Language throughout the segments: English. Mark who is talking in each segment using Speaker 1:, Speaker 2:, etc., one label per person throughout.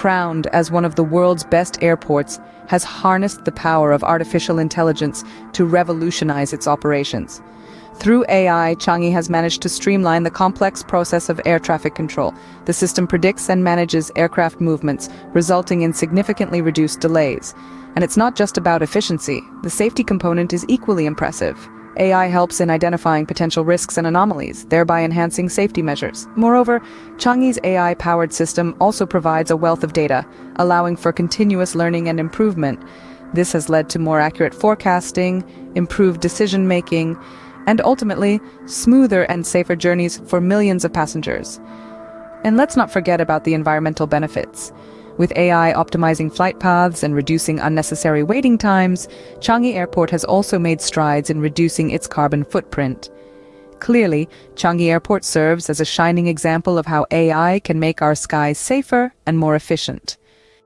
Speaker 1: crowned as one of the world's best airports, has harnessed the power of artificial intelligence to revolutionize its operations. Through AI, Changi has managed to streamline the complex process of air traffic control. The system predicts and manages aircraft movements, resulting in significantly reduced delays. And it's not just about efficiency. The safety component is equally impressive. AI helps in identifying potential risks and anomalies, thereby enhancing safety measures. Moreover, Changi's AI-powered system also provides a wealth of data, allowing for continuous learning and improvement. This has led to more accurate forecasting, improved decision-making, and ultimately, smoother and safer journeys for millions of passengers. And let's not forget about the environmental benefits. With AI optimizing flight paths and reducing unnecessary waiting times, Changi Airport has also made strides in reducing its carbon footprint. Clearly, Changi Airport serves as a shining example of how AI can make our skies safer and more efficient.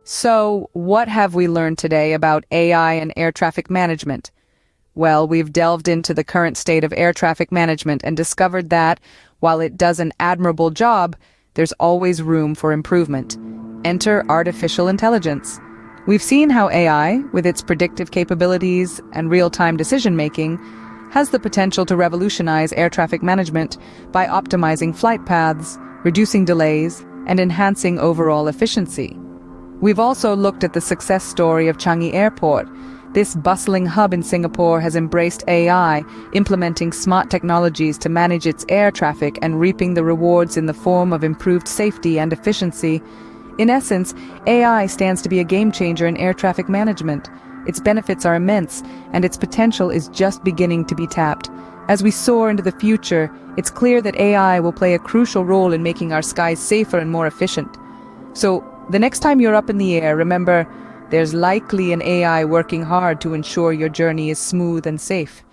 Speaker 1: So, what have we learned today about AI and air traffic management? Well, we've delved into the current state of air traffic management and discovered that, while it does an admirable job, there's always room for improvement. Enter artificial intelligence. We've seen how AI, with its predictive capabilities and real-time decision-making, has the potential to revolutionize air traffic management by optimizing flight paths, reducing delays, and enhancing overall efficiency. We've also looked at the success story of Changi Airport. This bustling hub in Singapore has embraced AI, implementing smart technologies to manage its air traffic and reaping the rewards in the form of improved safety and efficiency. In essence, AI stands to be a game-changer in air traffic management. Its benefits are immense, and its potential is just beginning to be tapped. As we soar into the future, it's clear that AI will play a crucial role in making our skies safer and more efficient. So, the next time you're up in the air, remember, there's likely an AI working hard to ensure your journey is smooth and safe.